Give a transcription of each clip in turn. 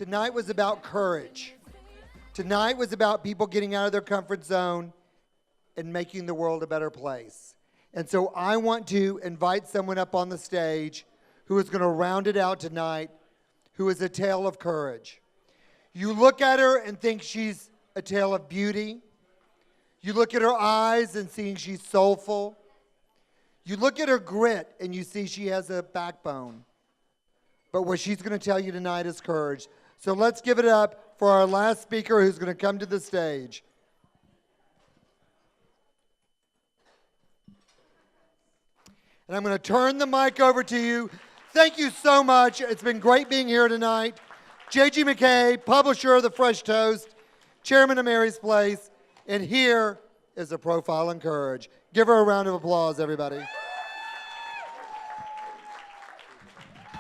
Tonight was about courage. Tonight was about people getting out of their comfort zone and making the world a better place. And so I want to invite someone up on the stage who is going to round it out tonight, who is a tale of courage. You look at her and think she's a tale of beauty. You look at her eyes and see she's soulful. You look at her grit and you see she has a backbone. But what she's going to tell you tonight is courage. So let's give it up for our last speaker who's going to come to the stage. And I'm going to turn the mic over to you. Thank you so much. It's been great being here tonight. J.G. McKay, publisher of The Fresh Toast, chairman of Mary's Place, and here is a profile on courage. Give her a round of applause, everybody.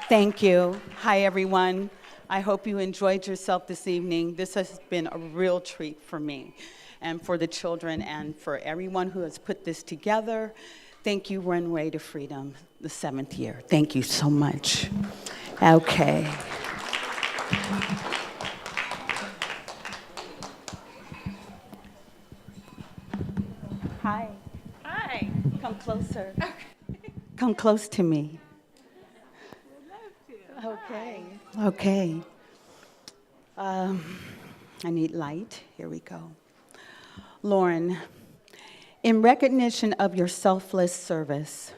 Thank you. Hi, everyone. I hope you enjoyed yourself this evening. This has been a real treat for me and for the children and for everyone who has put this together. Thank you, Runway to Freedom, the 7th year. Thank you so much. Okay. Hi. Hi. Come closer. Okay. Come close to me. Would love to. Okay. Okay. I need light. Here we go. Lauren, in recognition of your selfless service,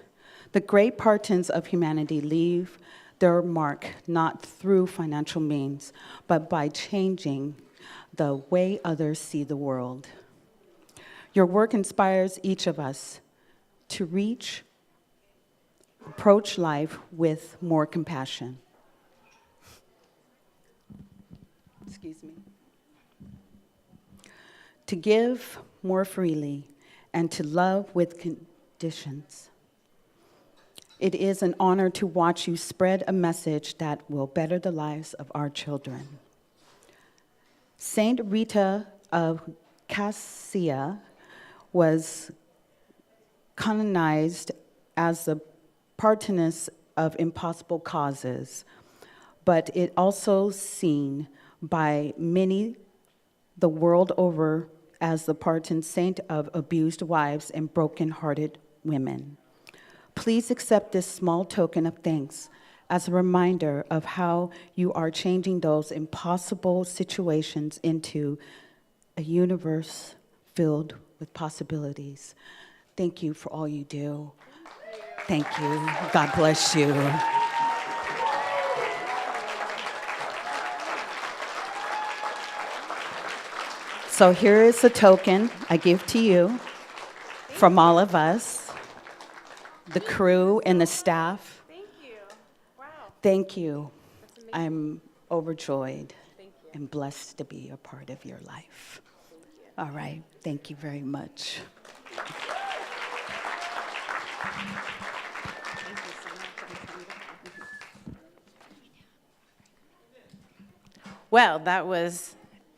the great Partons of humanity leave their mark not through financial means, but by changing the way others see the world. Your work inspires each of us to approach life with more compassion. Excuse me. To give more freely and to love with conditions. It is an honor to watch you spread a message that will better the lives of our children. Saint Rita of Cassia was canonized as the patroness of impossible causes, but it also seen by many the world over as the patron saint of abused wives and broken-hearted women. Please accept this small token of thanks as a reminder of how you are changing those impossible situations into a universe filled with possibilities. Thank you for all you do. Thank you. God bless you. So here is a token I give to you from all of us, the crew and the staff. Thank you. Wow. Thank you. That's amazing. I'm overjoyed Thank you. and blessed to be a part of your life. Thank you. All right. Thank you very much. Thank you so much. Well, that was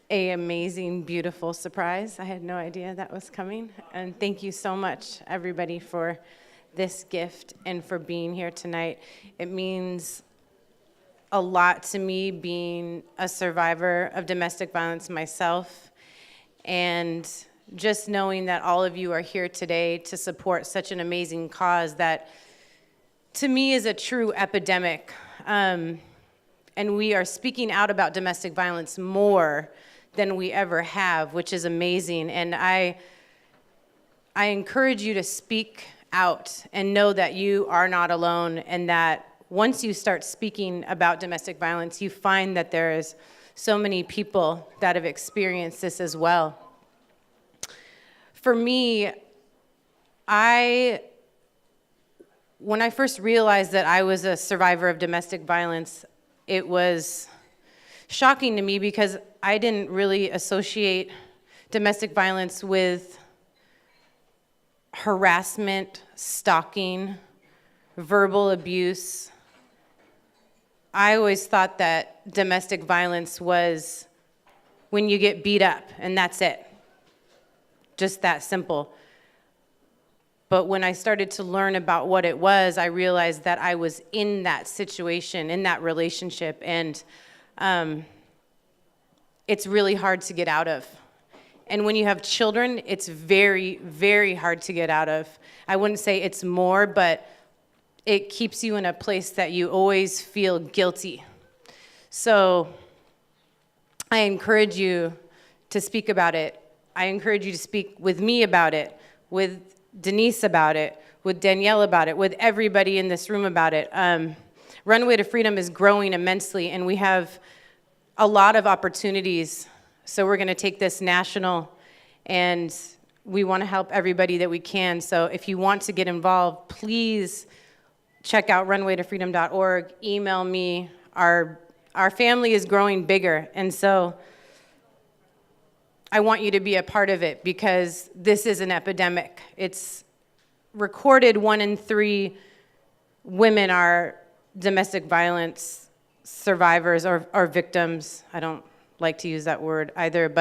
an amazing, beautiful surprise. I had no idea that was coming. And thank you so much, everybody, for this gift and for being here tonight. It means a lot to me being a survivor of domestic violence myself, and just knowing that all of you are here today to support such an amazing cause that to me is a true epidemic. And we are speaking out about domestic violence more than we ever have, which is amazing. And I encourage you to speak out and know that you are not alone, and that once you start speaking about domestic violence, you find that there is so many people that have experienced this as well. For me, when I first realized that I was a survivor of domestic violence, it was shocking to me because I didn't really associate domestic violence with harassment, stalking, verbal abuse. I always thought that domestic violence was when you get beat up and that's it. Just that simple. But when I started to learn about what it was, I realized that I was in that situation, in that relationship, and it's really hard to get out of. And when you have children, it's very, very hard to get out of. I wouldn't say it's more, but it keeps you in a place that you always feel guilty. So I encourage you to speak about it. I encourage you to speak with me about it, with Denise about it, with Danielle about it, with everybody in this room about it. Runway to Freedom is growing immensely, and we have a lot of opportunities. So we're going to take this national, and we want to help everybody that we can. So if you want to get involved, please check out runwaytofreedom.org. Email me. Our family is growing bigger, and so I want you to be a part of it because this is an epidemic. It's recorded 1 in 3 women are domestic violence survivors or victims. I don't like to use that word either,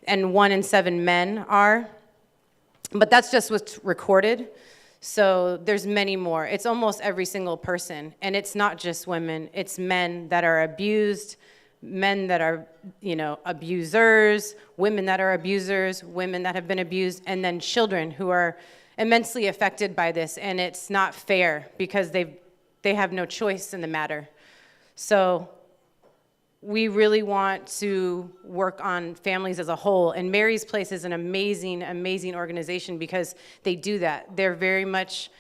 and 1 in 7 men are. But that's just what's recorded. So there's many more. It's almost every single person. And it's not just women. It's men that are abused, men that are, abusers, women that are abusers, women that have been abused, and then children who are immensely affected by this. And it's not fair because they have no choice in the matter. So we really want to work on families as a whole. And Mary's Place is an amazing, amazing organization because they do that. They're very much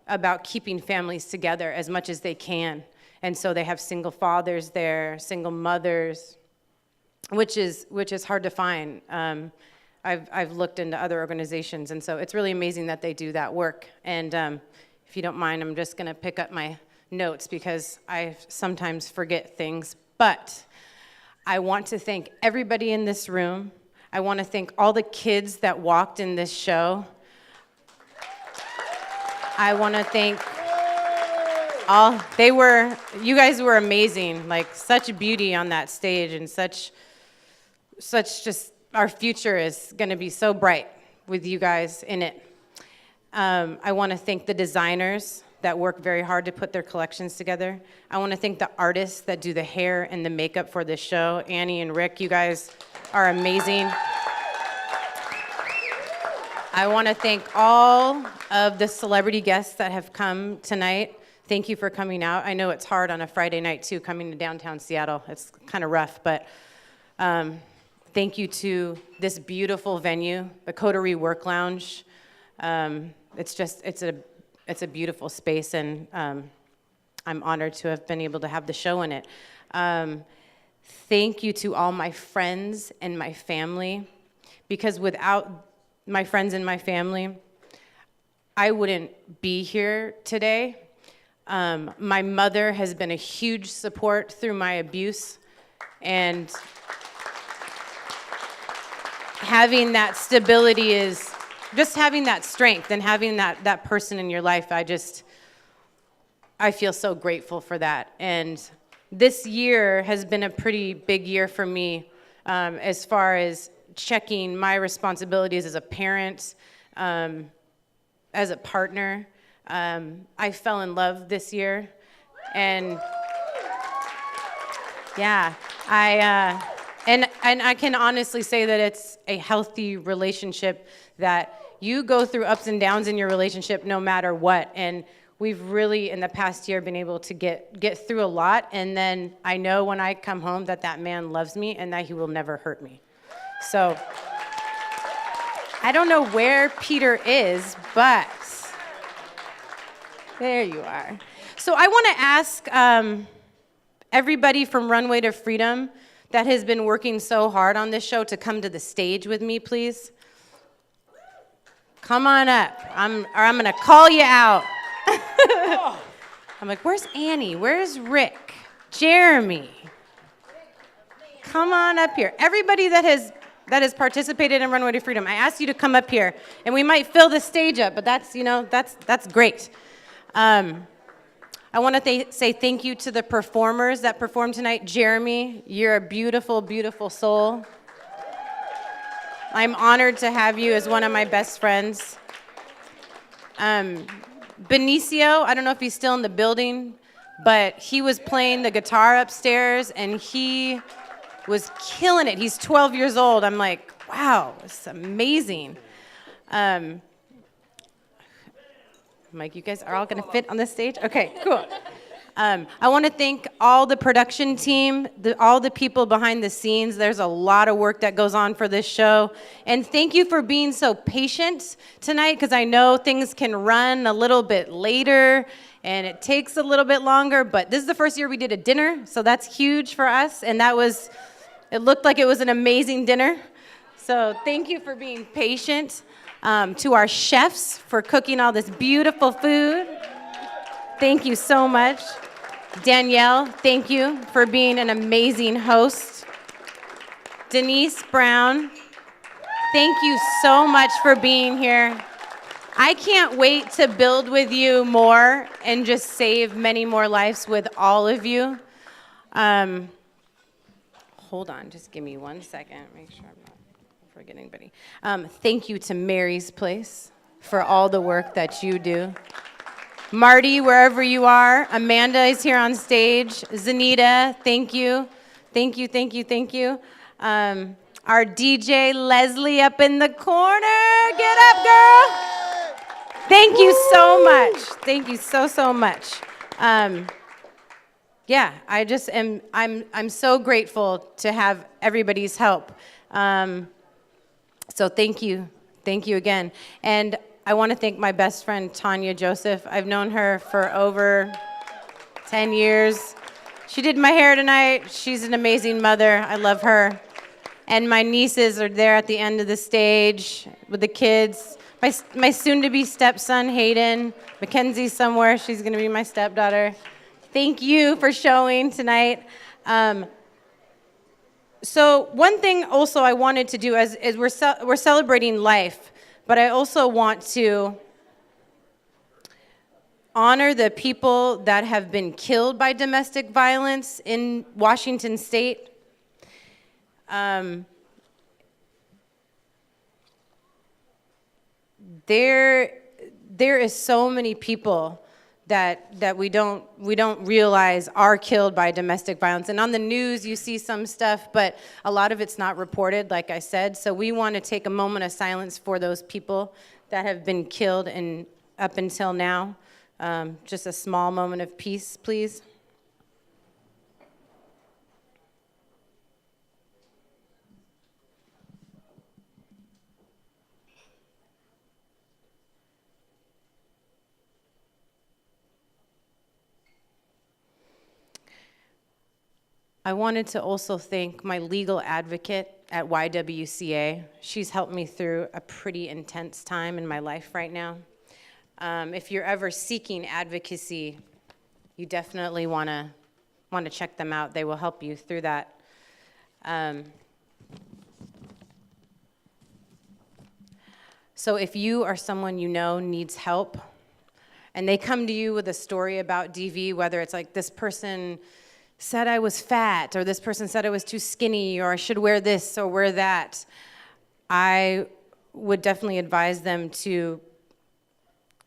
about keeping families together as much as they can. And so they have single fathers there, single mothers, which is hard to find. I've looked into other organizations, and so it's really amazing that they do that work. And if you don't mind, I'm just gonna pick up my notes because I sometimes forget things. But I want to thank everybody in this room. I want to thank all the kids that walked in this show. I want to thank you guys were amazing, like such beauty on that stage and such just, our future is going to be so bright with you guys in it. I want to thank the designers that work very hard to put their collections together. I want to thank the artists that do the hair and the makeup for this show. Annie and Rick, you guys are amazing. I want to thank all of the celebrity guests that have come tonight. Thank you for coming out. I know it's hard on a Friday night, too, coming to downtown Seattle. It's kind of rough, but thank you to this beautiful venue, the Coterie Work Lounge. It's a beautiful space, and I'm honored to have been able to have the show in it. Thank you to all my friends and my family, because without my friends and my family, I wouldn't be here today. My mother has been a huge support through my abuse, and having that stability is just having that strength and having that person in your life. I feel so grateful for that. And this year has been a pretty big year for me as far as checking my responsibilities as a parent, as a partner. I fell in love this year, and yeah, and I can honestly say that it's a healthy relationship, that you go through ups and downs in your relationship no matter what. And we've really, in the past year, been able to get through a lot. And then I know when I come home that man loves me and that he will never hurt me. So I don't know where Peter is, but there you are. So I want to ask everybody from Runway to Freedom that has been working so hard on this show to come to the stage with me, please. Come on up. I'm going to call you out. I'm like, where's Annie? Where's Rick? Jeremy? Come on up here. Everybody that has participated in Runway to Freedom, I asked you to come up here, and we might fill the stage up, but that's great. I want to say thank you to the performers that performed tonight. Jeremy, you're a beautiful, beautiful soul. I'm honored to have you as one of my best friends. Benicio, I don't know if he's still in the building, but he was playing the guitar upstairs, and he was killing it. He's 12 years old. I'm like, wow, it's amazing. Mike, you guys are all going to fit on this stage? Okay, cool. I want to thank all the production team, all the people behind the scenes. There's a lot of work that goes on for this show. And thank you for being so patient tonight, because I know things can run a little bit later and it takes a little bit longer, but this is the first year we did a dinner, so that's huge for us. And it looked like it was an amazing dinner. So thank you for being patient. To our chefs for cooking all this beautiful food. Thank you so much. Danielle, thank you for being an amazing host. Denise Brown, thank you so much for being here. I can't wait to build with you more and just save many more lives with all of you. Hold on, just give me 1 second. Make sure I'm not forgetting anybody. Thank you to Mary's Place for all the work that you do. Marty, wherever you are. Amanda is here on stage. Zanita, thank you. Thank you, thank you, thank you. Our DJ, Leslie, up in the corner. Get up, girl. Thank you so much. Thank you so much. Yeah, I just am, I'm so grateful to have everybody's help. So thank you again. And I want to thank my best friend, Tanya Joseph. I've known her for over 10 years. She did my hair tonight. She's an amazing mother. I love her. And my nieces are there at the end of the stage with the kids. My soon-to-be stepson, Hayden. Mackenzie's somewhere. She's going to be my stepdaughter. Thank you for showing tonight. So one thing also I wanted to do is we're celebrating life, but I also want to honor the people that have been killed by domestic violence in Washington State. There is so many people that we don't realize are killed by domestic violence. And on the news, you see some stuff, but a lot of it's not reported, like I said. So we want to take a moment of silence for those people that have been killed and up until now. Just a small moment of peace, please. I wanted to also thank my legal advocate at YWCA. She's helped me through a pretty intense time in my life right now. If you're ever seeking advocacy, you definitely want to check them out. They will help you through that. So if you or someone you know needs help, and they come to you with a story about DV, whether it's like this person said I was fat, or this person said I was too skinny, or I should wear this or wear that, I would definitely advise them to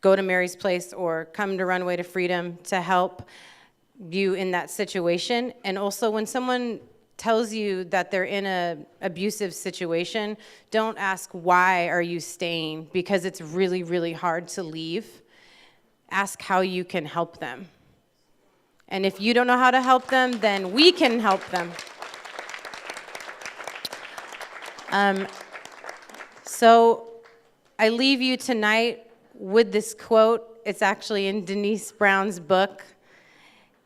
go to Mary's Place or come to Runway to Freedom to help you in that situation. And also, when someone tells you that they're in an abusive situation, don't ask, why are you staying? Because it's really, really hard to leave. Ask how you can help them. And if you don't know how to help them, then we can help them. So I leave you tonight with this quote. It's actually in Denise Brown's book,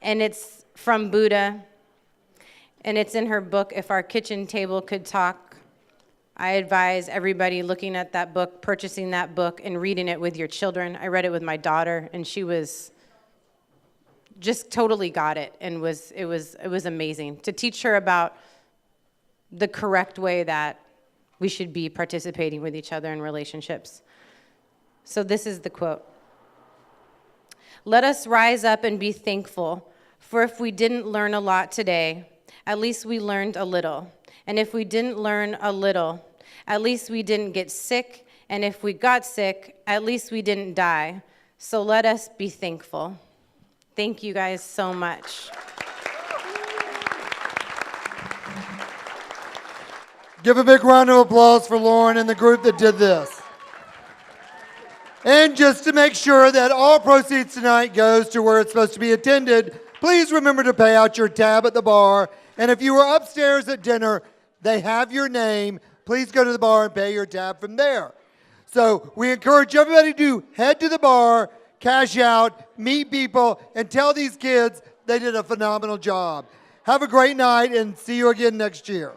and it's from Buddha, and it's in her book, If Our Kitchen Table Could Talk. I advise everybody looking at that book, purchasing that book, and reading it with your children. I read it with my daughter, and she was just totally got it, and it was amazing to teach her about the correct way that we should be participating with each other in relationships. So this is the quote. Let us rise up and be thankful, for if we didn't learn a lot today, at least we learned a little. And if we didn't learn a little, at least we didn't get sick. And if we got sick, at least we didn't die. So let us be thankful. Thank you guys so much. Give a big round of applause for Lauren and the group that did this. And just to make sure that all proceeds tonight goes to where it's supposed to be attended, please remember to pay out your tab at the bar. And if you were upstairs at dinner, they have your name. Please go to the bar and pay your tab from there. So we encourage everybody to head to the bar, cash out, meet people, and tell these kids they did a phenomenal job. Have a great night and see you again next year.